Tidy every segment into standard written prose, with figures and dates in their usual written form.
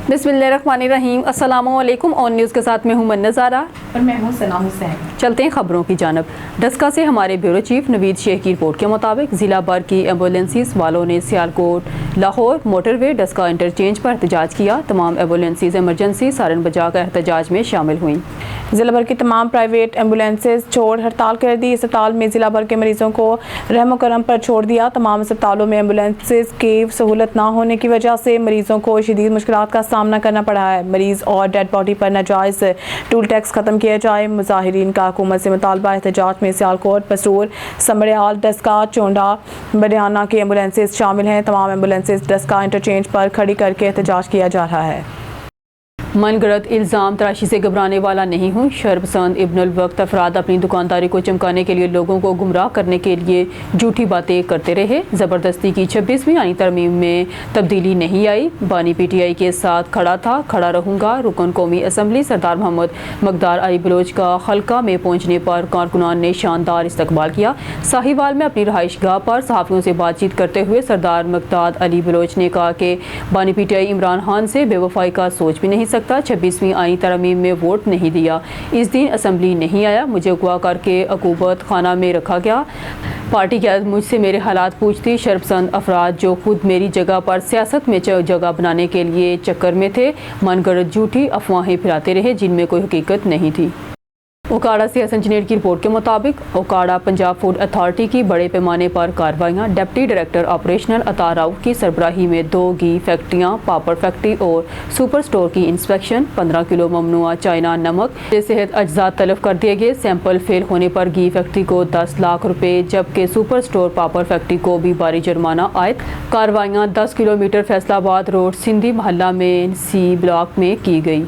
बिस्मिल्लाहिर्रहमानिर्रहीम। अस्सलामुअलैकुम। On news के साथ मैं हूं नज़ारा और मैं हूं सना हुसैन। चलते हैं खबरों की जानब। डस्का से हमारे ब्यूरो चीफ नवीद शेख की रिपोर्ट के मुताबिक ज़िला भर की एम्बुलेंसेस वालों ने सियालकोट लाहौर मोटरवे डस्का इंटरचेंज पर एहतजाज किया। तमाम एम्बुलेंसेस एमरजेंसी सायरन बजाकर एहतजाज में शामिल हुई। ज़िला भर की तमाम प्राइवेट एम्बुलेंसेस छोड़ हड़ताल कर दी। अस्पताल में ज़िला भर के मरीजों को रहम करम पर छोड़ दिया। तमाम अस्पतालों में एम्बुलेंसेस की सहूलत ना होने की वजह से मरीजों को शदीद मुश्किलात का सामना करना पड़ा है। मरीज और डेड बॉडी पर नाजायज़ टूल टैक्स ख़त्म किया जाए। मुजाहिरीन का हुकूमत से मुतालबा। एहतजाज में सियालकोट, पसूर, समड़ियाल, डस्का, चोंडा, बडियाना की एम्बुलेंसेस शामिल हैं। तमाम एम्बुलेंसेस डस्का इंटरचेंज पर खड़ी करके एहतजाज किया जा रहा है। मनगढ़ंत इल्ज़ाम तराशी से घबराने वाला नहीं हूँ। शरपसंद इब्नुल वक्त अफराद अपनी दुकानदारी को चमकाने के लिए लोगों को गुमराह करने के लिए झूठी बातें करते रहे। ज़बरदस्ती की 26वीं आईनी तरमीम में तब्दीली नहीं आई। बानी PTI के साथ खड़ा था, खड़ा रहूँगा। रुकन कौमी असम्बली सरदार मोहम्मद मकदार अली बलोच का हल्का में पहुँचने पर कारकुनान ने शानदार इस्तकबाल किया। साहिवाल में अपनी रहाइशगाह पर सहाफ़ियों से बातचीत करते हुए सरदार मकदार अली बलोच ने कहा कि बानी PTI इमरान खान से बेवफाई का सोच भी नहीं सकता। 26वीं आईनी तरमीम में वोट नहीं दिया। इस दिन असम्बली नहीं आया। मुझे अगवा करके अकूबत खाना में रखा गया। पार्टी क्या मुझसे मेरे हालात पूछती। शरपसंद अफराद जो खुद मेरी जगह पर सियासत में जगह बनाने के लिए चक्कर में थे, मनगढ़ंत झूठी अफवाहें फैलाते रहे जिनमें कोई हकीकत नहीं थी। ओकाड़ा से हसन इंजीनियर की रिपोर्ट के मुताबिक ओकाड़ा पंजाब फूड अथॉरिटी की बड़े पैमाने पर कार्रवाइयाँ। डिप्टी डायरेक्टर ऑपरेशनल अता राउफ की सरबराही में 2 घी फैक्ट्रियाँ, पापड़ फैक्ट्री और सुपर स्टोर की इंस्पेक्शन। 15 किलो ममनुआ चाइना नमक के सेहत अज्जा तलब कर दिए गए। सैंपल फेल होने पर घी फैक्ट्री को 10 लाख रुपए जबकि सुपर स्टोर पापड़ फैक्ट्री को भी भारी जुर्माना आयद। कार्रवाइयाँ 10 किलोमीटर फैसलाबाद रोड सिंधी मोहल्ला में C ब्लॉक में की गई।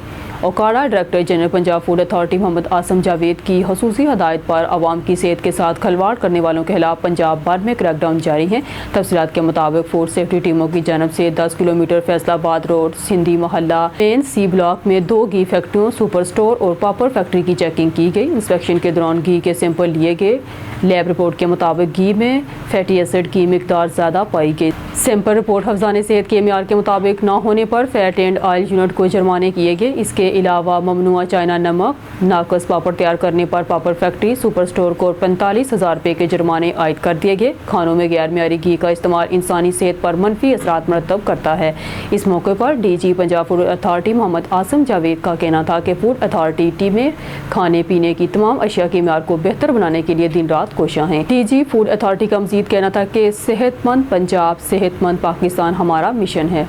Okara director general Punjab food authority Mohammad Asim Javed की खसूसी हदायत पर आवाम की सेहत के साथ खिलवाड़ करने वालों के खिलाफ पंजाब भर में क्रैकडाउन जारी है। तफसीलात के मुताबिक फूड सेफ्टी टीमों की जानब से 10 किलोमीटर फैसलाबाद रोड सिंधी मोहल्ला मेन C ब्लॉक में 2 घी फैक्ट्रियों, सुपर स्टोर और पापड़ फैक्ट्री की चेकिंग की गई। इंस्पेक्शन के दौरान घी के सैंपल लिए गए। लैब रिपोर्ट के मुताबिक घी में फैटी एसिड की मिकदार ज़्यादा पाई गई। सैंपल रिपोर्ट हफ्जाने सेहत के मेयार के मुताबिक न होने पर फैट एंड ऑयल यूनिट को जुर्माने किए गए। इसके अलावा ममनुआ चाइना नमक, नाकस पापड़ तैयार करने पर पापड़ फैक्ट्री, सुपर स्टोर को 45,000 रुपये के जुर्माने आयद कर दिए गए। खानों में गैर मियारी घी का इस्तेमाल इंसानी सेहत पर मनफी असरात मरतब करता है। इस मौके पर DG Punjab food authority Mohammad Asim Javed का कहना था कि फूड अथॉरिटी टीमें खाने पीने की तमाम अशिया के मेयार को बेहतर बनाने के लिए दिन रात कोशिश हैं। DG फूड अथॉरिटी का मजीद कहना था कि सेहतमंद पंजाब, सेहतमंद पाकिस्तान हमारा मिशन है।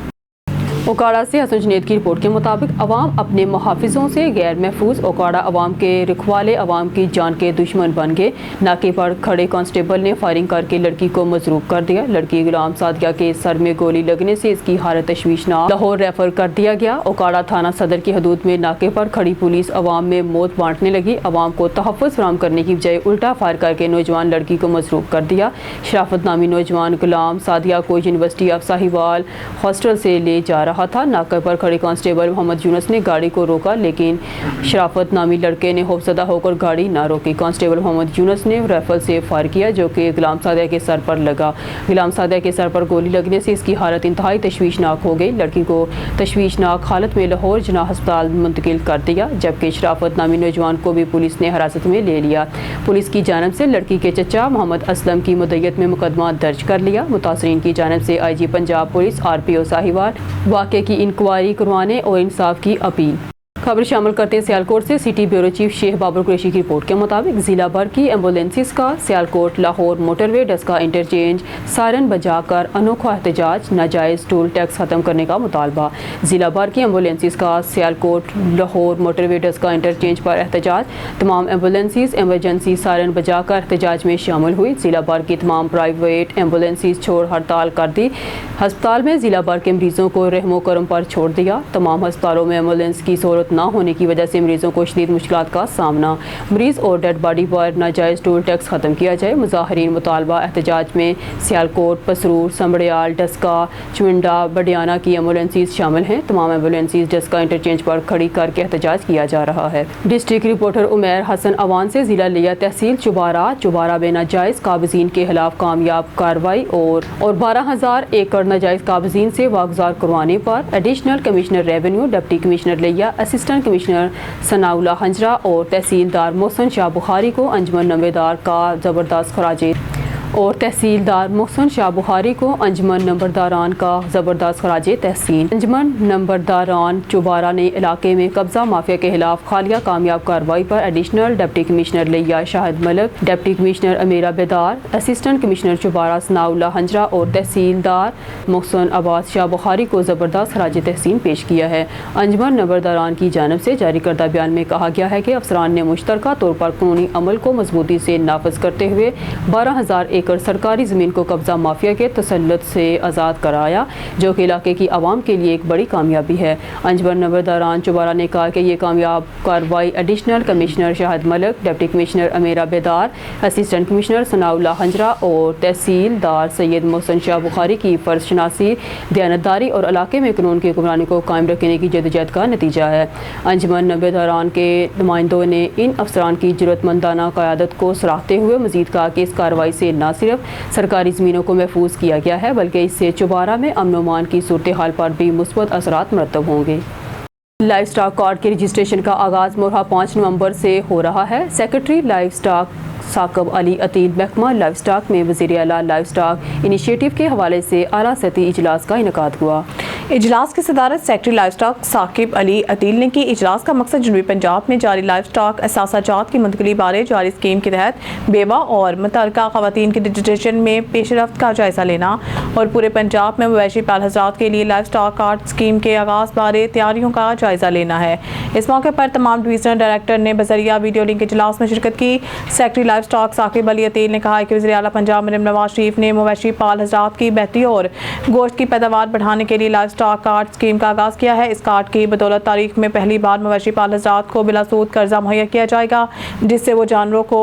ओकाड़ा से हसन जुनैद की रिपोर्ट के मुताबिक अवाम अपने मुहाफिजों से गैर महफूज। ओकाड़ा अवाम के रखवाले अवाम की जान के दुश्मन बन गए। नाके पर खड़े कांस्टेबल ने फायरिंग करके लड़की को मजरूब कर दिया। लड़की गुलाम सादिया के सर में गोली लगने से इसकी हालत तशवीशनाक, लाहौर रेफर कर दिया गया। ओकाड़ा थाना सदर की हदूद में नाके पर खड़ी पुलिस अवाम में मौत बांटने लगी। अवाम को तहफ़्फ़ुज़ फराहम करने की बजाय उल्टा फायर करके नौजवान लड़की को मजरूब कर दिया। शराफत नामी नौजवान गुलाम सादिया को यूनिवर्सिटी ऑफ साहिवाल हॉस्टल से ले जा रहा था। नाके पर खड़े कांस्टेबल मोहम्मद यूनुस ने गाड़ी को रोका, लेकिन शराफत नामी लड़के ने खौफजदा होकर गाड़ी ना रोकी। कांस्टेबल मोहम्मद यूनुस ने राइफल से फायर किया जो कि गुलाम सादिया के सर पर लगा। गुलाम सादिया के सर पर गोली लगने से इसकी हालत इंतहाई तशवीशनाक हो गई। लड़की को तशवीशनाक हालत में लाहौर जना अस्पताल मुंतकिल कर दिया, जबकि शराफत नामी नौजवान को भी पुलिस ने हिरासत में ले लिया। पुलिस की जानब से लड़की के चचा मोहम्मद असलम की मुद्दत में मुकदमा दर्ज कर लिया। मुतासरीन की जानब से IG Punjab police RPO Sahiwal वाक़े की इंक्वायरी करवाने और इंसाफ की अपील। खबर शामिल करते हैं सियालकोट से। City bureau chief Sheikh Babar Qureshi की रिपोर्ट के मुताबिक ज़िला भर की एम्बुलेंसेस का Sialkot Lahore motorway Daska interchange siren बजाकर अनोखा एहतजाज, नाजायज़ टोल टैक्स ख़त्म करने का मुतालबा। ज़िला भर की एम्बुलेंसेस का सियालकोट लाहौर मोटरवे डस्का इंटरचेंज पर एहतजाज। तमाम एम्बुलेंसेस एमरजेंसी सायरन बजाकर एहतजाज में शामिल हुई। ज़िला भर की तमाम प्राइवेट एम्बुलेंसेस छोड़ हड़ताल कर दी। हस्पताल में ज़िला भर के मरीजों को रहमो करम पर छोड़ दिया। तमाम हस्पतालों में एम्बुलेंस की सहूलत सहूलत ना होने की वजह से मरीजों को शदीद मुश्किलात का सामना। मरीज और डेड बॉडी पर नाजायज़ टोल टैक्स ख़त्म किया जाए। मुज़ाहिरीन मुतालबा एहतजाज में सियालकोट, पसरूर, समड़ियाल, डस्का, चुंडा, बडियाना की एम्बुलेंसेस शामिल हैं। तमाम एम्बुलेंसेस डस्का इंटरचेंज पर खड़ी करके एहतजाज किया जा रहा है। डिस्ट्रिक्ट रिपोर्टर उमैर हसन अवान से ज़िला लिया तहसील चुबारा में नाजायज़ काबज़ीन के खिलाफ कामयाब कार्रवाई और 12,000 एकड़ नाजायज़ काबज़ीन से वागुज़ार करवाने पर additional commissioner revenue, deputy commissioner लिया, असिस्टेंट कमिश्नर सनाउल्लाह हंजरा और तहसीलदार मोहसन शाह बुखारी को अंजुमन नंबरदार का ज़बरदस्त खराज तहसीन। अंजुमन नंबरदारान चुबारा ने इलाके में कब्जा माफिया के खिलाफ खालिया कामयाब कार्रवाई पर एडिशनल डिप्टी कमिश्नर लिया Shahid Malik, deputy commissioner Amira Bedar, assistant commissioner Chubara Sanaullah हंजरा और तहसीलदार मोहसन अब्बास शाह बुखारी को ज़बरदस्त खराज तहसीन पेश किया है। अंजुमन नंबरदारान की जानिब से जारी करदा बयान में कहा गया है कि अफसरान ने मुश्तरका तौर पर कानूनी अमल को मजबूती से नाफज करते हुए 12,000 एकड़ सरकारी ज़मीन को कब्जा माफिया के तसल्लुत से आज़ाद कराया, जो कि इलाके की आवाम के लिए एक बड़ी कामयाबी है। अंजुमन नंबरदारान चुबारा ने कहा कि ये कामयाब कार्रवाई additional commissioner Shahid Malik, deputy commissioner Amira Bedar, assistant commissioner Sanaullah हंजरा और तहसीलदार सैयद मोहसन शाह बुखारी की फ़र्ज शनासी, दयानतदारी और इलाके में कानून की हुक्मरानी को कायम रखने की जदोजहद का नतीजा है। अंजुमन नंबरदारान के नुमाइंदों ने इन अफसरान की जरूरतमंदाना क़यादत को सराहते हुए मज़ीद कहा कि इस कार्रवाई से न सिर्फ सरकारी ज़मीनों को महफूज किया गया है बल्कि इससे चुबारा में अमन व अमान की सूरत हाल पर भी मुस्बत असरात मरतब होंगे। लाइव स्टॉक कार्ड के रजिस्ट्रेशन का आगाज़ मोरहा 5 नवंबर से हो रहा है। Secretary live stock Saqib Ali अतील महकमा लाइव स्टॉक में वज़ीर आला लाइव स्टॉक इनिशिएटिव के हवाले से आला सतही इजलास का इनेकाद हुआ। इजलास की सदारत secretary livestock Saqib Ali Ateel ने की। इजलास का मकसद जनूबी पंजाब में जारी लाइव स्टॉक असासाजात की मुंतकली बारे जारी स्कीम के तहत बेवा और मुतल्लिका ख़वातीन के रजिस्ट्रेशन में पेशरफ्त का जायज़ा लेना और पूरे पंजाब में मवेशी पाल हज़रात के लिए लाइव स्टॉक कार्ड स्कीम के आगाज़ बारे तैयारियों का जायज़ा लेना है। इस मौके पर तमाम डिवीजनल डायरेक्टर ने बज़रिया वीडियो लिंक इजलास में शिरकत की। Secretary livestock Saqib Ali Ateel ने कहा कि वज़ीर आला पंजाब मरियम नवाज शरीफ ने मवेशी पाल हज़रात की बेहतरी और गोश्त की पैदावार बढ़ाने के लिए लाइव स्टॉक कार्ड स्कीम का आगाज़ किया है। इस कार्ड की बदौलत तारीख में पहली बार मवेशी पाल हज़रात को बिला सूद कर्जा मुहैया किया जाएगा, जिससे वो जानवरों को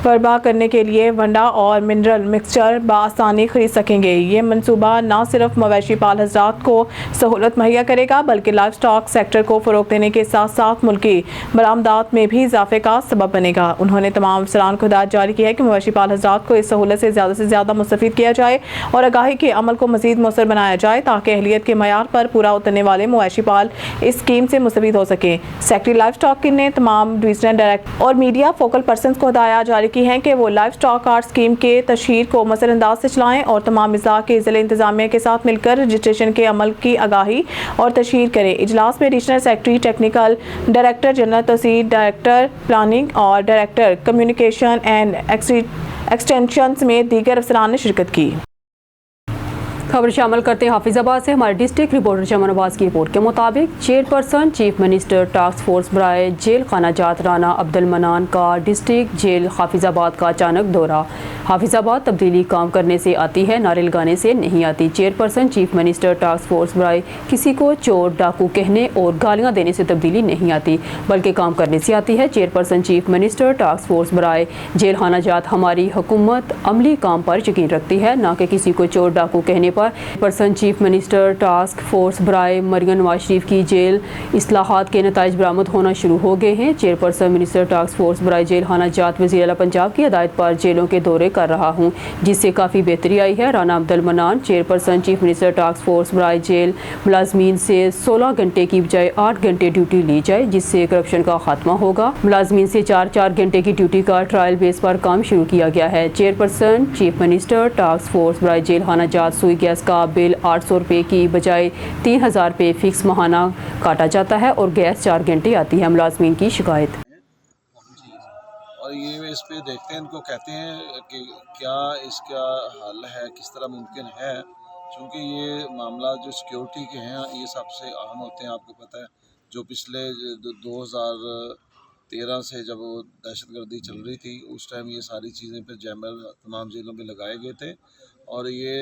बर्बाद करने के लिए वंडा और मिनरल मिक्सचर बआसानी खरीद सकेंगे। ये मनसूबा न सिर्फ मवेशी पाल हज़रात को सहूलत मुहैया करेगा बल्कि लाइव स्टॉक सेक्टर को फ़रोग़ देने के साथ साथ मुल्की बरामदात में भी इजाफे का सबब बनेगा। उन्होंने तमाम अफसरान को हिदायत जारी की है कि मवेशी पाल हज़रात को इस सहूलत से ज़्यादा मुस्तफ़ीद किया जाए और आगाही के अमल को मज़ीद मौसर बनाया जाए ताकि अहलियत के मयार पर पूरा उतरने वाले मवेशी पाल इस स्कीम से मुस्तफ़ीद हो सके। सेक्रेटरी लाइव स्टॉक ने तमाम डिवीजनल डायरेक्टर और मीडिया फोकल पर्सन को हिदायत जारी की हैं कि वो लाइव स्टॉक कार्ड स्कीम के तशहीर को मसर अंदाज से चलाएं और तमाम अज़ा के ज़िले इंतजामिया के साथ मिलकर रजिस्ट्रेशन के अमल की आगाही और तशहीर करें। इजलास में additional secretary technical, director general tehsil, director planning और डायरेक्टर कम्युनिकेशन एंड एक्सटेंशन में दीगर अफसरान ने शिरकत की। खबर शामिल करते हैं हाफिजाबाद से। हमारे डिस्ट्रिक्ट रिपोर्टर चमन अब्बास की रिपोर्ट के मुताबिक chairperson chief minister task force बराए जेल खाना जात राना अब्दुल मनान का डिस्ट्रिक्ट जेल हाफिजाबाद का अचानक दौरा। हाफिजाबाद तब्दीली काम करने से आती है, नारे लगाने से नहीं आती। Chairperson chief minister task force बराए किसी को चोर डाकू कहने और गालियाँ देने से तब्दीली नहीं आती बल्कि काम करने से आती है। Chairperson chief minister task force बराए जेल खाना जात हमारी हुकूमत अमली काम पर यकीन रखती है, न कि किसी को चोर डाकू कहने पर। Person chief minister task force बराए मरियम नवाज शरीफ की जेल इस्लाहात के नताइज बरामद होना शुरू हो गए हैं। चेयरपर्सन मिनिस्टर टास्क फोर्स बराए जेल खाना जात वज़ीर आला पंजाब की हिदायत पर जेलों के दौरे कर रहा हूँ, जिससे काफ़ी बेहतरी आई है। Rana Abdul Manan chairperson chief minister task force बराए जेल मुलाजमीन से 16 घंटे की बजाय 8 घंटे ड्यूटी ली जाए, जिससे करप्शन का खात्मा होगा। मुलाजमीन से 4-4 घंटे की ड्यूटी का ट्रायल बेस पर काम शुरू किया गया है। Chairperson chief minister task force बराए जेल खाना जात सुई गैस का बिल 800 रुपये की बजाय 3000 रुपये फिक्स माहाना काटा जाता है और गैस 4 घंटे आती है। मुलाजमीन की शिकायत। और ये इस पे देखते हैं, इनको कहते हैं कि क्या इसका हल है, किस तरह मुमकिन है, क्योंकि ये मामला जो सिक्योरिटी के हैं ये सबसे अहम होते हैं। आपको पता है जो पिछले 2013 से जब वो दहशतगर्दी चल रही थी उस टाइम ये सारी चीज़ें पे जैमर तमाम जेलों में लगाए गए थे और ये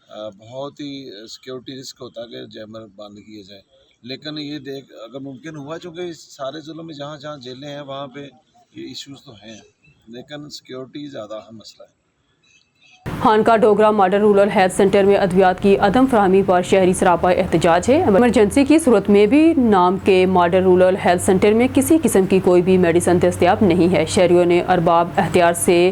बहुत ही सिक्योरिटी रिस्क होता है कि जैमर बंद किए जाए। لیکن یہ دیکھ اگر ممکن ہوا، چونکہ اس سارے ضلعوں میں جہاں جہاں جیلیں ہیں وہاں پہ یہ ایشوز تو ہیں، لیکن سیکیورٹی زیادہ اہم مسئلہ ہے۔ خانقاہ Dogra model rural health centre میں ادویات کی عدم فراہمی پر شہری سراپا احتجاج ہے۔ ایمرجنسی کی صورت میں بھی نام کے ماڈل رورل ہیلتھ سینٹر میں کسی قسم کی کوئی بھی میڈیسن دستیاب نہیں ہے۔ شہریوں نے ارباب اختیار سے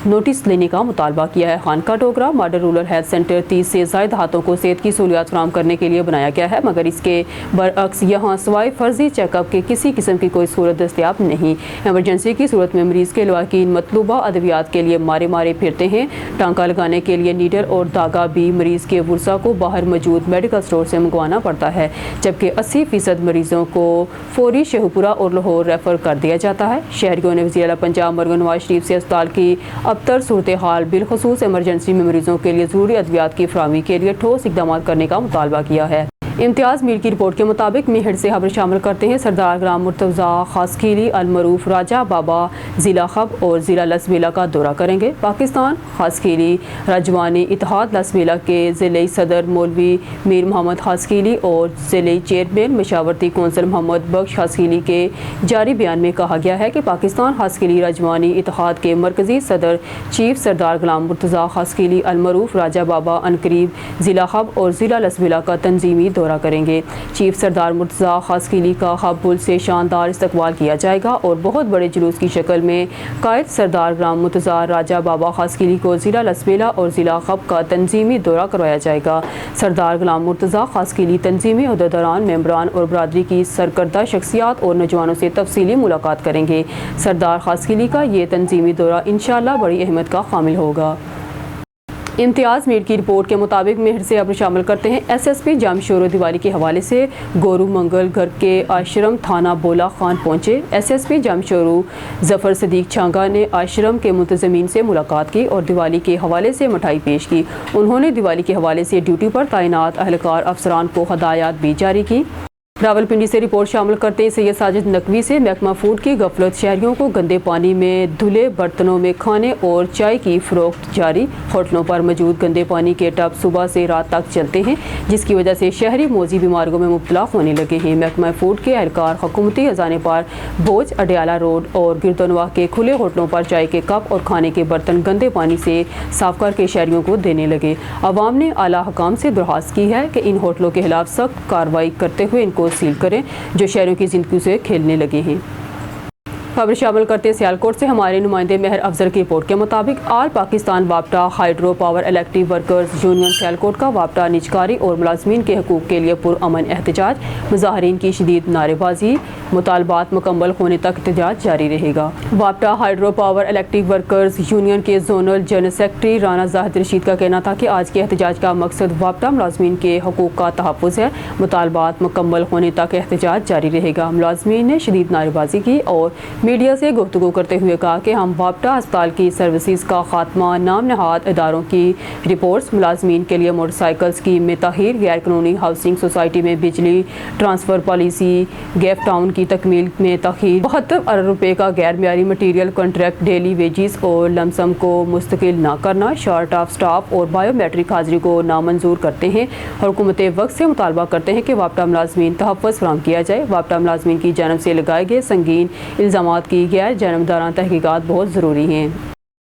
نوٹس لینے کا مطالبہ کیا ہے۔ خانقاہ Dogra model rural health centre 30 سے زائد ہاتھوں کو صحت کی سہولیات فراہم کرنے کے لیے بنایا گیا ہے، مگر اس کے برعکس یہاں سوائے فرضی چیک اپ کے کسی قسم کی کوئی سہولت دستیاب نہیں۔ ایمرجنسی کی صورت میں مریض کے لواحقین مطلوبہ ادویات کے لیے مارے پھرتے ہیں۔ ٹانکا لگانے کے لیے نیڈل اور دھاگا بھی مریض کے ورثہ کو باہر موجود میڈیکل سٹور سے منگوانا پڑتا ہے، جبکہ 80% مریضوں کو فوری شیخوپورہ اور لاہور ریفر کر دیا جاتا ہے۔ شہریوں نے وزیر اعلیٰ پنجاب مریم نواز شریف سے اسپتال کی ابتر صورتحال بالخصوص ایمرجنسی میں مریضوں کے لیے ضروری ادویات کی فراہمی کے لیے ٹھوس اقدامات کرنے کا مطالبہ کیا ہے۔ امتیاز میر کی رپورٹ کے مطابق میہر سے خبر شامل کرتے ہیں سردار گرام مرتضیٰ خاسکیلی المعروف راجہ بابا ضلع خب اور ضلع لسبیلا کا دورہ کریں گے۔ پاکستان خاسکیلی رجوانی اتحاد لسبیلا کے ضلعی صدر مولوی میر محمد خاسکیلی اور ضلعی چیئرمین مشاورتی کونسل محمد بخش خاسکیلی کے جاری بیان میں کہا گیا ہے کہ پاکستان خاسکیلی رجوانی اتحاد کے مرکزی صدر چیف سردار غلام مرتضیٰ خاسکیلی المعروف راجہ بابا عنقریب ضلع خب اور ضلع لسبیلا کا تنظیمی دورہ کریں گے۔ چیف سردار مرتضیٰ خاسکیلی کا خب پل سے شاندار استقبال کیا جائے گا اور بہت بڑے جلوس کی شکل میں قائد سردار غلام مرتضیٰ راجہ بابا خاسکیلی کو ضلع لسبیلا اور ضلع خب کا تنظیمی دورہ کروایا جائے گا۔ سردار غلام مرتضیٰ خاسکیلی تنظیمی عہدیداران، ممبران اور برادری کی سرکردہ شخصیات اور نوجوانوں سے تفصیلی ملاقات کریں گے۔ سردار خاسکیلی کا یہ تنظیمی دورہ انشاءاللہ بڑی اہمیت کا حامل ہوگا۔ امتیاز میر کی رپورٹ کے مطابق مہر سے خبر شامل کرتے ہیں S S P Jamshoro Diwali کے حوالے سے گورو منگل گھر کے آشرم تھانہ بولا خان پہنچے۔ ایس ایس پی جامشورو ظفر صدیق چھانگا نے آشرم کے منتظمین سے ملاقات کی اور دیوالی کے حوالے سے مٹھائی پیش کی۔ انہوں نے دیوالی کے حوالے سے ڈیوٹی پر تعینات اہلکار افسران کو ہدایات بھی جاری کی۔ راولپنڈی سے رپورٹ شامل کرتے ہیں سید ساجد نقوی سے محکمہ فوڈ کی غفلت، شہریوں کو گندے پانی میں دھلے برتنوں میں کھانے اور چائے کی فروخت جاری۔ ہوٹلوں پر موجود گندے پانی کے ٹب صبح سے رات تک چلتے ہیں، جس کی وجہ سے شہری موذی بیماریوں میں مبتلا ہونے لگے ہیں۔ محکمہ فوڈ کے اہلکار حکومتی خزانے پر بوجھ اڈیالہ روڈ اور گردنواہ کے کھلے ہوٹلوں پر چائے کے کپ اور کھانے کے برتن گندے پانی سے صاف کر کے شہریوں کو دینے لگے۔ عوام نے اعلیٰ حکام سے درخواست کی ہے کہ ان ہوٹلوں کے خلاف سخت کارروائی کرتے ہوئے ان کو سیل کریں جو شہریوں کی زندگی سے کھیلنے لگے ہیں۔ خبر شامل کرتے سیالکوٹ سے ہمارے نمائندے مہر افضل کی رپورٹ کے مطابق آل پاکستان وابٹا hydro power electric workers union Sialkot کا وابٹا نجکاری اور ملازمین کے حقوق کے لیے پرامن احتجاج، مظاہرین کی شدید نعرے بازی، مطالبات مکمل ہونے تک احتجاج جاری رہے گا۔ وابٹا hydro power electric workers union کے zonal general secretary Rana Zahid Rashid کا کہنا تھا کہ آج کے احتجاج کا مقصد وابٹا ملازمین کے حقوق کا تحفظ ہے۔ مطالبات مکمل ہونے تک احتجاج جاری رہے گا۔ ملازمین نے شدید نعرے بازی کی اور میڈیا سے گفتگو کرتے ہوئے کہا کہ ہم وابٹا اسپتال کی سروسز کا خاتمہ، نام نہاد اداروں کی رپورٹس، ملازمین کے لیے موٹر سائیکلز کی تاخیر، غیر قانونی ہاؤسنگ سوسائٹی میں بجلی ٹرانسفر پالیسی، گیپ ٹاؤن کی تکمیل میں تاخیر، 72 ارب روپے کا غیر معیاری مٹیریل کانٹریکٹ، ڈیلی ویجز اور لمسم کو مستقل نہ کرنا، شارٹ آف سٹاف اور بایو میٹرک حاضری کو نامنظور کرتے ہیں اور حکومت وقت سے مطالبہ کرتے ہیں کہ وابٹا ملازمین تحفظ فراہم کیا جائے۔ وابٹا ملازمین کی جانب سے لگائے گئے سنگین الزامات کی غیر جانبدارانہ تحقیقات بہت ضروری ہیں۔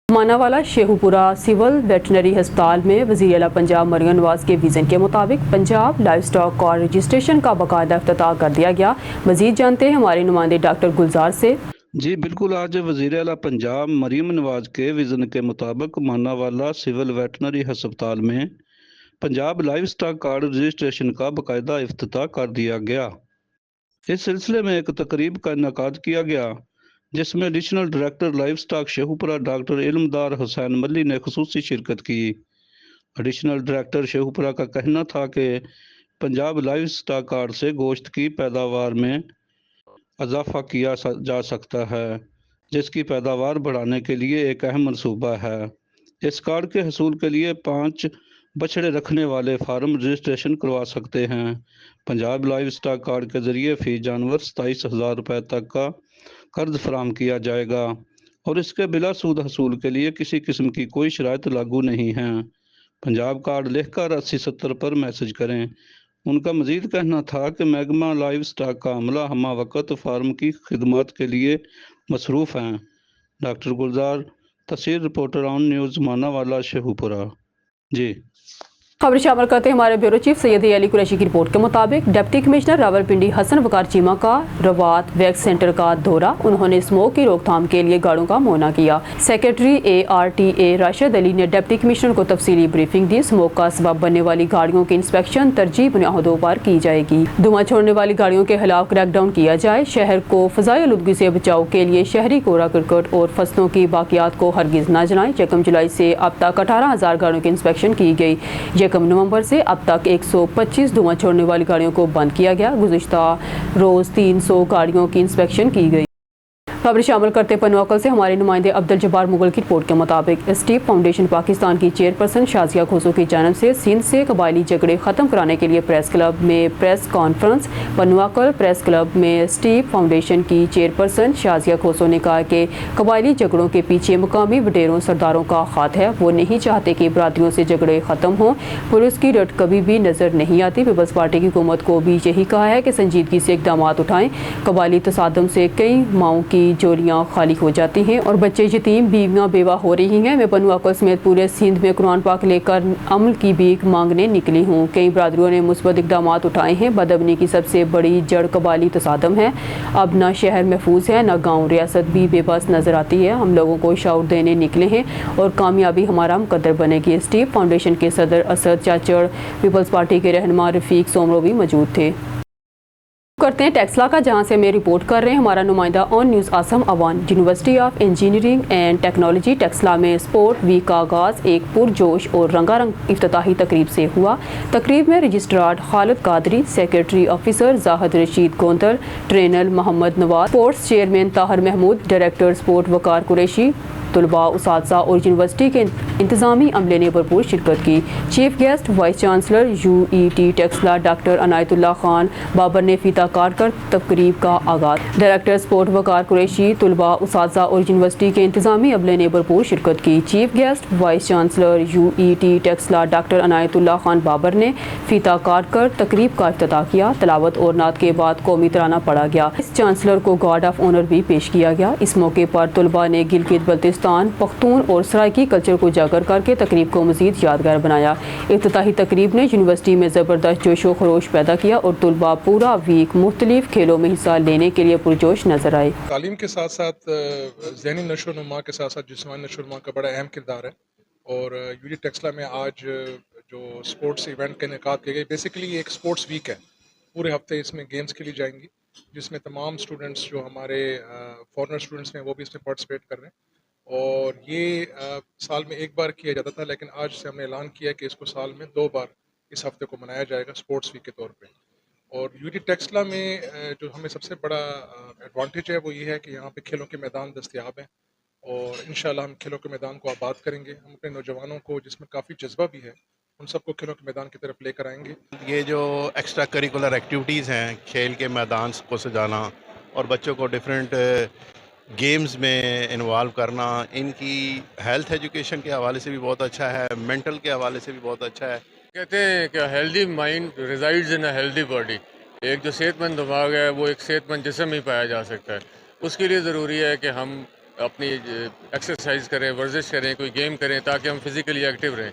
ماناوالا شیخوپورہ سول ویٹنری ہسپتال میں وزیر اعلیٰ پنجاب مریم نواز کے ویژن کے مطابق Punjab life stock card registration کا باقاعدہ افتتاح کر دیا گیا۔ مزید جانتے ہیں ہمارے نمائندے ڈاکٹر گلزار سے۔ جی بالکل، آج وزیر اعلیٰ پنجاب مریم نواز کے ویژن کے مطابق ماناوالا سول ویٹنری ہسپتال میں Punjab life stock card registration کا باقاعدہ افتتاح کر دیا گیا۔ اس سلسلے میں ایک تقریب کا انعقاد کیا گیا جس میں additional director livestock Sheikhupura doctor Alamdar Hussain ملی نے خصوصی شرکت کی۔ ایڈیشنل ڈائریکٹر شیخوپورہ کا کہنا تھا کہ پنجاب لائف سٹاک کارڈ سے گوشت کی پیداوار میں اضافہ کیا جا سکتا ہے، جس کی پیداوار بڑھانے کے لیے ایک اہم منصوبہ ہے۔ اس کارڈ کے حصول کے لیے 5 بچھڑے رکھنے والے فارم رجسٹریشن کروا سکتے ہیں۔ پنجاب لائف سٹاک کارڈ کے ذریعے فی جانور 27,000 روپے تک کا قرض فراہم کیا جائے گا اور اس کے بلا سود حصول کے لیے کسی قسم کی کوئی شرائط لاگو نہیں ہیں۔ پنجاب کارڈ لکھ کر 8070 پر میسج کریں۔ ان کا مزید کہنا تھا کہ محکمہ لائیو سٹاک کا عملہ ہمہ وقت فارم کی خدمات کے لیے مصروف ہیں۔ ڈاکٹر گلزار، تصویر رپورٹر آن نیوز مانا والا شیخوپورہ۔ جی خبر شامل کرتے ہیں ہمارے بیورو چیف سید علی قریشی کی رپورٹ کے مطابق ڈپٹی کمشنر راولپنڈی حسن وقار چیمہ کا روات ویکس سینٹر کا دورہ، انہوں نے اسموک کی روک تھام کے لیے گاڑیوں کا معائنہ کیا۔ سیکرٹری ARTA راشد علی نے ڈپٹی کمشنر کو تفصیلی بریفنگ دی۔ اسموک کا سبب بننے والی گاڑیوں کی انسپیکشن ترجیحی بنیادوں پر کی جائے گی۔ دھواں چھوڑنے والی گاڑیوں کے خلاف کریک ڈاؤن کیا جائے۔ شہر کو فضائی آلودگی سے بچاؤ کے لیے شہری کوڑا کرکٹ اور فصلوں کی باقیات کو ہرگز نہ جلائیں۔ 1 جولائی سے اب تک 18,000 گاڑیوں کی انسپیکشن کی گئی۔ 1 نومبر سے اب تک 125 دھواں چھوڑنے والی گاڑیوں کو بند کیا گیا۔ گزشتہ روز 300 گاڑیوں کی انسپیکشن کی گئی۔ خبر شامل کرتے پنواکل سے ہمارے نمائندے عبدالجبار مغل کی رپورٹ کے مطابق اسٹیپ فاؤنڈیشن پاکستان کی چیئرپرسن شازیہ کھوسو کی جانب سے سندھ سے قبائلی جھگڑے ختم کرانے کے لیے پریس کلب میں پریس کانفرنس۔ پنواکل پریس کلب میں اسٹیپ فاؤنڈیشن کی چیئرپرسن شازیہ کھوسو نے کہا کہ قبائلی جھگڑوں کے پیچھے مقامی وڈیروں سرداروں کا ہاتھ ہے۔ وہ نہیں چاہتے کہ برادریوں سے جھگڑے ختم ہوں۔ پولیس کی رٹ کبھی بھی نظر نہیں آتی۔ پیپلز پارٹی کی حکومت کو بھی یہی کہا ہے کہ سنجیدگی سے اقدامات اٹھائیں۔ قبائلی تصادم سے کئی ماؤں کی جولیاں خالی ہو جاتی ہیں اور بچے یتیم، بیویاں بیوہ ہو رہی ہیں۔ میں پنواکل سمیت پورے سندھ میں قرآن پاک لے کر عمل کی بھیک مانگنے نکلی ہوں۔ کئی برادریوں نے مثبت اقدامات اٹھائے ہیں۔ بدامنی کی سب سے بڑی جڑ قبائلی تصادم ہے۔ اب نہ شہر محفوظ ہے، نہ گاؤں۔ ریاست بھی بے بس نظر آتی ہے۔ ہم لوگوں کو شعور دینے نکلے ہیں اور کامیابی ہمارا مقدر بنے گی۔ اسٹیپ فاؤنڈیشن کے صدر اسد چاچڑ، پیپلز پارٹی کے رہنما رفیق سومرو بھی موجود تھے۔ کرتے ہیں ٹیکسلا کا، جہاں سے ہمیں رپورٹ کر رہے ہیں ہمارا نمائندہ on news Asim Awan. University of engineering and technology Taxila میں اسپورٹ ویک کا آغاز ایک پرجوش اور رنگا رنگ افتتاحی تقریب سے ہوا۔ تقریب میں registrar Khalid Qadri, secretary officer Zahid Rashid Gondar, trainer Muhammad Nawaz, sports chairman Tahir Mahmood, director sport Waqar Qureshi, طلباء، اساتذہ اور یونیورسٹی کے انتظامی عملے نے بھرپور شرکت کی۔ Chief guest vice chancellor UET Taxila doctor عنایت اللہ خان بابر نے فیتہ کاٹ کر تقریب کا آغاز۔ ڈائریکٹر اسپورٹ وقار قریشی، طلباء، اساتذہ اور یونیورسٹی کے انتظامی عملے نے بھرپور شرکت کی۔ Chief guest vice chancellor UET Taxila doctor عنایت اللہ خان بابر نے فیتہ کاٹ کر تقریب کا افتتاح کیا۔ تلاوت اور نعت کے بعد قومی ترانہ پڑھا گیا۔ وائس چانسلر کو گارڈ آف آنر بھی پیش کیا گیا۔ اس موقع پر طلباء نے گلگت بلتستان، پختون اور سرائکی کلچر کو اجاگر کر کے تقریب کو مزید یادگار بنایا۔ افتتاحی تقریب نے یونیورسٹی میں زبردست جوش و خروش پیدا کیا اور طلباء پورا ویک مختلف کھیلوں میں حصہ لینے کے لیے پرجوش نظر آئے۔ تعلیم کے ساتھ ساتھ ذہنی نشو و نما کے ساتھ ساتھ جسمانی نشو و نما کا بڑا اہم کردار ہے، اور UET ٹیکسلا میں آج جو اسپورٹس ایونٹ کا انعقاد کیا گیا، بیسیکلی یہ ایک اسپورٹس ویک ہے۔ پورے ہفتے اس میں گیمز کھیلی جائیں گی، جس میں تمام اسٹوڈنٹس جو ہمارے فارنر اسٹوڈنٹس ہیں وہ بھی اس میں پارٹیسپیٹ کر رہے ہیں۔ اور یہ سال میں ایک بار کیا جاتا تھا، لیکن آج سے ہم نے اعلان کیا کہ اس کو سال میں 2 بار اس ہفتے کو منایا جائے گا اسپورٹس ویک کے طور پہ۔ اور UET ٹیکسلا میں جو ہمیں سب سے بڑا ایڈوانٹیج ہے وہ یہ ہے کہ یہاں پہ کھیلوں کے میدان دستیاب ہیں، اور انشاءاللہ ہم کھیلوں کے میدان کو آباد کریں گے۔ ہم اپنے نوجوانوں کو، جس میں کافی جذبہ بھی ہے، ان سب کو کھیلوں کے میدان کی طرف لے کر آئیں گے۔ یہ جو ایکسٹرا کریکولر ایکٹیویٹیز ہیں، کھیل کے میدان کو سجانا اور بچوں کو ڈفرینٹ گیمز میں انوالو کرنا، ان کی ہیلتھ ایجوکیشن کے حوالے سے بھی بہت اچھا ہے، مینٹل کے حوالے سے بھی بہت اچھا ہے۔ کہتے ہیں کہ healthy mind resides in a healthy body. ایک جو صحت مند دماغ ہے وہ ایک صحت مند جسم ہی پایا جا سکتا ہے۔ اس کے لیے ضروری ہے کہ ہم اپنی ایکسرسائز کریں، ورزش کریں، کوئی گیم کریں، تاکہ ہم فزیکلی ایکٹیو رہیں۔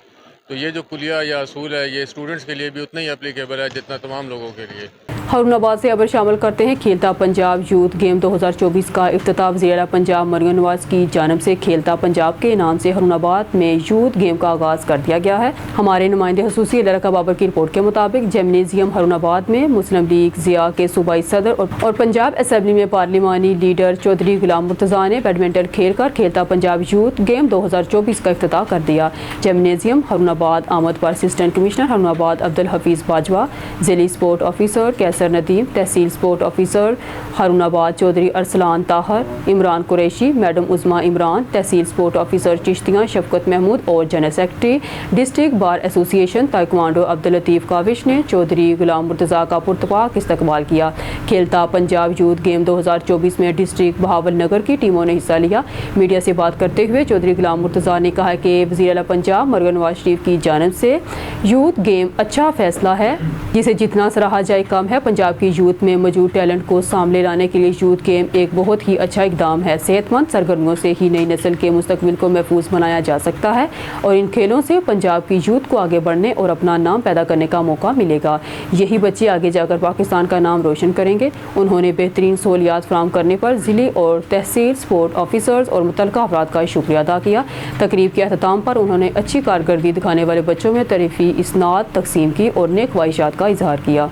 تو یہ جو کلیہ یا اصول ہے، یہ اسٹوڈنٹس کے لیے بھی اتنا ہی اپلیکیبل ہے جتنا تمام لوگوں کے لیے۔ ہارون آباد سے خبر شامل کرتے ہیں کھیلتا پنجاب یوتھ گیم 2024 کا افتتاح وزیر اعلیٰ پنجاب مریم نواز کی جانب سے کھیلتا پنجاب کے نام سے ہارون آباد میں یوتھ گیم کا آغاز کر دیا گیا ہے۔ ہمارے نمائندے خصوصی ادارہ بابر کی رپورٹ کے مطابق جمنیزیم ہارون آباد میں مسلم لیگ ضیاء کے صوبائی صدر اور پنجاب اسمبلی میں پارلیمانی لیڈر چودھری غلام مرتضیٰ نے بیڈمنٹن کھیل کر کھیلتا پنجاب یوتھ گیم 2024 کا افتتاح کر دیا۔ جمنیزیم ہارون آباد آمد پر اسسٹنٹ کمشنر ہارون آباد عبدالحفیظ باجوہ، ضلعی sport officer Qaiser Nadeem, tehsil sport officer Harunabad Chaudhry Arsalan Tahir, Imran Qureshi, madam Uzma Imran, tehsil sport officer Chishtian Shafqat Mahmood और general secretary district bar association taekwondo Abdul Latif Kavish ने चौधरी गुलाम मुर्तज़ा का पुरतपाक इस्तकबाल किया। खेलता पंजाब यूथ गेम 2024 में डिस्ट्रिक्ट बहावल नगर की टीमों ने हिस्सा लिया। मीडिया से बात करते हुए चौधरी गुलाम मुर्तज़ा ने कहा कि वज़ीर आला पंजाब मरहूम नवाज शरीफ की जानिब से यूथ गेम अच्छा फैसला है, जिसे जितना सराहा जाए कम है। पंजाब की यूथ में मौजूद टैलेंट को सामने लाने के लिए यूथ गेम एक बहुत ही अच्छा इकदाम है। सेहतमंद सरगर्मियों से ही नई नस्ल के मुस्तकबिल को महफूज बनाया जा सकता है और इन खेलों से पंजाब की यूथ को आगे बढ़ने और अपना नाम पैदा करने का मौका मिलेगा। यही बच्चे आगे जाकर पाकिस्तान का नाम रोशन करेंगे। उन्होंने बेहतरीन सहूलियात फराहम करने पर ज़िले और तहसील स्पोर्ट ऑफिसर्स और मुतल्लिका अफराद का शुक्रिया अदा किया। तकरीब के अख्ताम पर उन्होंने अच्छी कारकर्दगी दिखाने वाले बच्चों में तरीफ़ी इसनाद तकसीम की और नेक ख्वाहिशात का इजहार किया।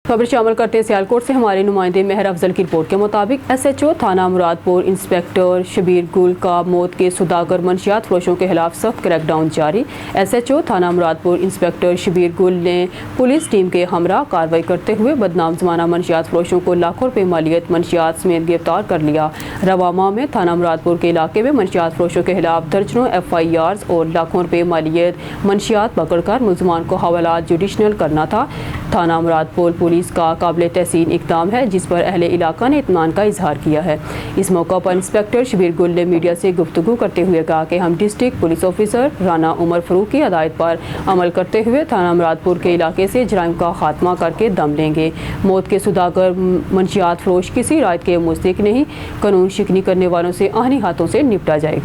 खबर शामिल करते हैं सियालकोट से हमारे नुमाइंदे मेहर अफजल की रिपोर्ट के मुताबिक SHO थाना मुरादपुर इंस्पेक्टर शबीर गुल का मौत के सुदागर मंशियात फरोशों के खिलाफ सख्त क्रैकडाउन जारी। SHO थाना मुरादपुर इंस्पेक्टर शबीर गुल ने पुलिस टीम के हमरा कार्रवाई करते हुए बदनाम जमाना मंशियात फरोशों को लाखों रुपये मालियत मंशियात समेत गिरफ्तार कर लिया। रवा माह में थाना मुरादपुर के इलाके में मंशियात फरोशों के खिलाफ दर्जनों FIRs और लाखों रुपये मालियत मंशियात पकड़कर मुलजमान को हवालात जुडिशनल करना था। थाना मुरादपुर पुलिस का काबिल तहसीन इक़दाम है, जिस पर अहले इलाका ने इत्मीनान का इजहार किया है। इस मौका पर इंस्पेक्टर शबीर गुल ने मीडिया से गुफ्तगू करते हुए कहा कि हम district police officer Rana Umar Farooq की हदायत पर अमल करते हुए थाना मुरादपुर के इलाके से जराइम का खात्मा करके दम लेंगे। मौत के सुदागर मंशियात फरोश किसी रायत के मुस्तहिक नहीं, कानून शिकनी करने वालों से आहनी हाथों से निपटा जाएगा।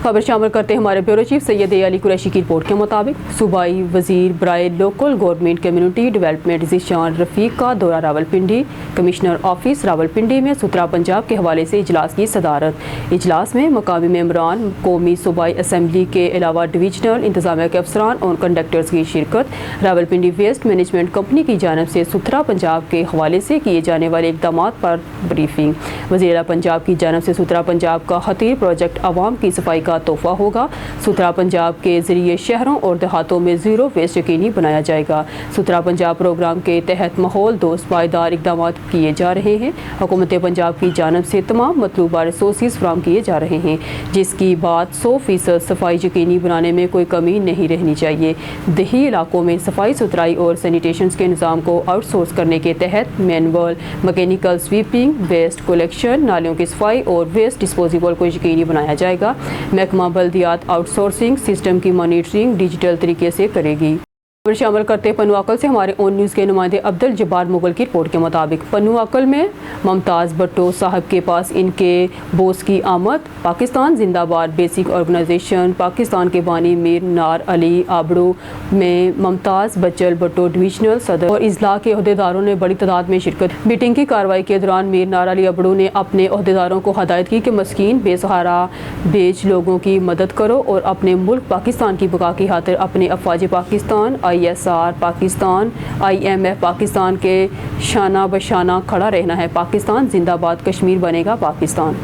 खबर शामिल करते हैं हमारे ब्यूरो चीफ सैयद अली कुरैशी की रिपोर्ट के मुताबिक सूबाई वजीर बराए local government community development Zeeshan Rafiq का दौरा रावलपिंडी। कमिश्नर ऑफिस रावलपिंडी में सुथरा पंजाब के हवाले से इजलास की सदारत। इजलास में मकामी मेंबरान, कौमी सूबाई असम्बली के अलावा डिवीजनल इंतजामिया के अफसरान और कंडक्टर्स की शिरकत। रावलपिंडी वेस्ट मैनेजमेंट कंपनी की जानिब से सुथरा पंजाब के हवाले से किए जाने वाले इक़दाम पर ब्रीफिंग। वज़ीर आला पंजाब की जानिब से सुथरा पंजाब का खतीर प्रोजेक्ट आवाम की सफाई का तोहफा होगा। सुथरा पंजाब के जरिए शहरों और देहातों में ज़ीरो वेस्ट यकीनी बनाया जाएगा। सुथरा पंजाब प्रोग्राम के तहत माहौल दोस्त पायदार इक़दाम किए जा रहे हैं। हुकूमत पंजाब की जानिब से तमाम मतलूबा रिसोर्सेज फराहम किए जा रहे हैं, जिसकी बात 100% सफाई यकीनी बनाने में कोई कमी नहीं रहनी चाहिए। देही इलाकों में सफाई सुथराई और सैनिटेशन के निज़ाम को आउटसोर्स करने के तहत manual, mechanical sweeping, waste collection, नालियों की सफाई और वेस्ट डिस्पोजेबल को यकीनी बनाया जाएगा। महकमा बल्दियात आउटसोर्सिंग सिस्टम की मॉनिटरिंग डिजिटल तरीके से करेगी। शामिल करते पनुआकल से हमारे ओन न्यूज़ के नुमाइंदे अब्दुल जब्बार मुगल की रिपोर्ट के मुताबिक पनुआकल में मुमताज़ भट्टो साहब के पास इनके बोस की आमद। पाकिस्तान जिंदाबाद बेसिक ऑर्गेनाइजेशन पाकिस्तान के बानी मीर नार अली आबड़ू में मुमताज़ बच्चल भट्टो डिवीजनल सदर और इजला के अहदेदारों ने बड़ी तादाद में शिरकत। मीटिंग की कार्रवाई के दौरान मीर नार अली आबड़ू ने अपने अहदेदारों को हदायत की कि मस्कीन बेसहारा बेच लोगों की मदद करो और अपने मुल्क पाकिस्तान की बका की खातिर अपने अफवाज पाकिस्तान, ISR पाकिस्तान, IMF पाकिस्तान के शाना बशाना खड़ा रहना है। पाकिस्तान जिंदाबाद, कश्मीर बनेगा पाकिस्तान।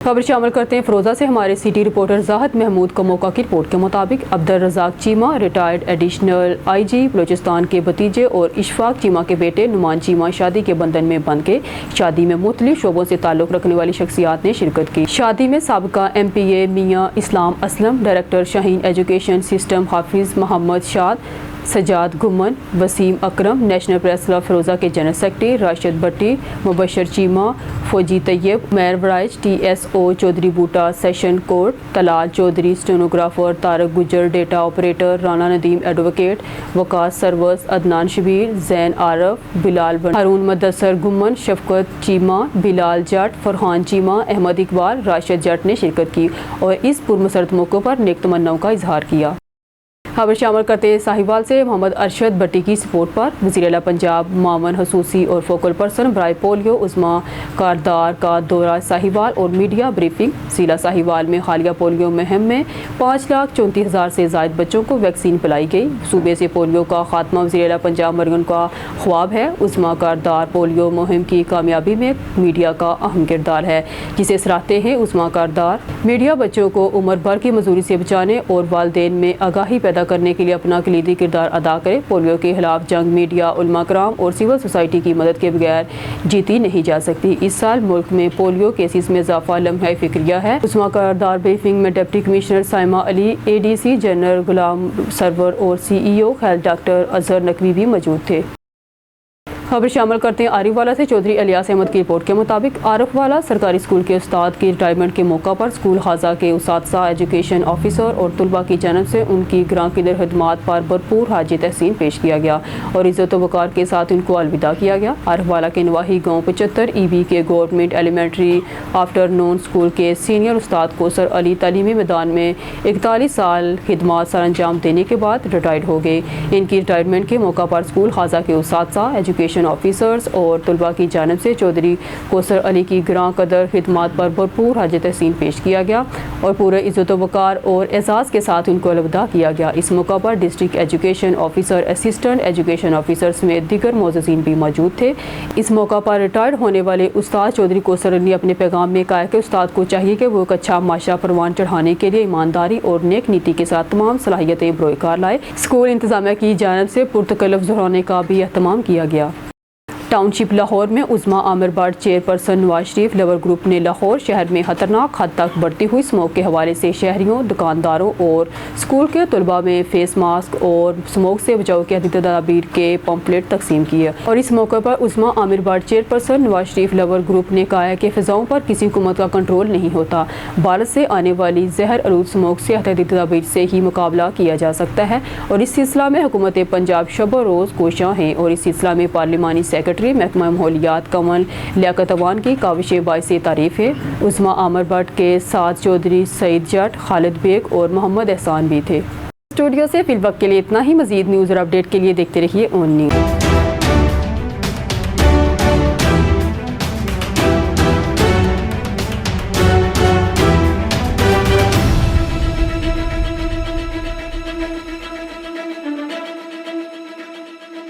खबर शामिल करते हैं फ़िरोज़ा से हमारे सिटी रिपोर्टर ज़ाहिद महमूद कमोका की रिपोर्ट के मुताबिक Abdul Razzaq Cheema retired additional IG Balochistan के भतीजे और इशफाक चीमा के बेटे नुमान चीमा शादी के बंधन में बंध के शादी में मुख्तलिफ शोबों से ताल्लुक़ रखने वाली शख्सियात ने शिरकत की। शादी में साबिका MPA Mian Islam Aslam, director Shaheen education system Hafiz Muhammad Shad, Sajjad Gumman, Waseem Akram, national press club Feroza के जनरल सेक्रेटरी राशिद भट्टी, मुबशर चीमा, फौजी तैयब, मैर वराइज, TSO Chaudhry Boota session court, Talal Chaudhry stenographer, Tariq Gujjar data operator, Rana Nadeem advocate, Waqas Sarwar, Adnan Shabbir, Zain Arif, Bilal Haroon Mudassar Gumman, Shafqat Cheema, Bilal Jatt, Farhan Cheema, Ahmad Iqbal, Rashid Jatt ने शिरकत की और इस पुरमसरत मौके पर नेक तमन्नाओं का इजहार किया। खबर शामिल करते हैं साहिवाल से मोहम्मद अरशद भट्टी की सपोर्ट पर वज़ीर आला पंजाब मामन हसूसी और फोकल पर्सन बराए पोलियो उस्मा कारदार का दौरा साहिवाल और मीडिया ब्रीफिंग। ज़िला साहिवाल में हालिया पोलियो मुहिम में 5,34,000 से ज़ायद बच्चों को वैक्सीन पिलाई गई। सूबे से पोलियो का खात्मा वज़ीर आला पंजाब मरहूम का ख्वाब है। उस्मा कारदार पोलियो मुहिम की कामयाबी में मीडिया का अहम किरदार है, जिसे सराहते हैं उस्मा कारदार। मीडिया बच्चों को उम्र भर की मजदूरी से बचाने और वालिदैन में आगाही पैदा کرنے کے لیے اپنا کلیدی کردار ادا کرے. پولیو کے خلاف جنگ میڈیا، علماء کرام اور سول سوسائٹی کی مدد کے بغیر جیتی نہیں جا سکتی. اس سال ملک میں پولیو کیسز میں اضافہ لمحہ فکریہ ہے. عظمیٰ کردار بریفنگ میں ڈپٹی کمشنر سائمہ علی، ADC جنرل غلام سرور اور CEO health doctor Azhar Naqvi بھی موجود تھے. خبر شامل کرتے ہیں عارف والا سے. چودھری الیاس احمد کی رپورٹ کے مطابق عارف والا سرکاری اسکول کے استاد کی ریٹائرمنٹ کے موقع پر اسکول خاصہ کے اساتذہ، ایجوکیشن آفیسر اور طلباء کی جانب سے ان کی گراں قدر خدمات پر بھرپور حاجی تحسین پیش کیا گیا اور عزت و وقار کے ساتھ ان کو الوداع کیا گیا. عارف والا کے نواحی گاؤں 75 EB کے گورنمنٹ ایلیمنٹری آفٹر نون اسکول کے سینئر استاد کوثر علی تعلیمی میدان میں 41 سال خدمات سر انجام دینے کے بعد ریٹائرڈ ہو گئے. ان کی ریٹائرمنٹ کے موقع پر اسکول خاصہ کے اساتذہ، ایجوکیشن آفیسرز اور طلباء کی جانب سے چودھری کوثر علی کی گراں قدر خدمات پر بھرپور حاجی تحسین پیش کیا گیا اور پورے عزت و وقار اور اعزاز کے ساتھ ان کو الوداع کیا گیا. اس موقع پر district education officer, assistant education officer سمیت دیگر معززین بھی موجود تھے. اس موقع پر ریٹائرڈ ہونے والے استاد چودھری کوثر علی نے اپنے پیغام میں کہا کہ استاد کو چاہیے کہ وہ ایک اچھا معاشرہ پروان چڑھانے کے لیے ایمانداری اور نیک نیتی کے ساتھ تمام صلاحیتیں بروئے کار لائے. اسکول انتظامیہ کی جانب سے پرتکلف ظہرانے کا بھی اہتمام کیا گیا. ٹاؤن شپ لاہور میں Uzma Amir Butt chairperson Nawaz Sharif labour group نے لاہور شہر میں خطرناک حد تک بڑھتی ہوئی اسموک کے حوالے سے شہریوں، دکانداروں اور اسکول کے طلباء میں فیس ماسک اور اسموک سے بچاؤ کے احتیاطی تدابیر کے پمفلٹ تقسیم کیے. اور اس موقع پر Uzma Amir Butt chairperson Nawaz Sharif labour group نے کہا ہے کہ فضاؤں پر کسی حکومت کا کنٹرول نہیں ہوتا. بھارت سے آنے والی زہر آلود اسموک سے احتیاطی تدابیر سے ہی مقابلہ کیا جا سکتا ہے اور اس سلسلہ میں حکومت پنجاب شب و روز کوشاں ہیں. اور اس سلسلہ میں پارلیمانی سیکرٹری محکمہ ماحولیات کنول لیاقت اوان کی کاوشیں باعث تعریف ہے. عظمیٰ عامر بٹ کے ساتھ چودھری سعید جٹ، خالد بیگ اور محمد احسان بھی تھے. اسٹوڈیو سے فی الوقت کے لیے اتنا ہی. مزید نیوز اور اپڈیٹ کے لیے دیکھتے رہیے اون نیوز.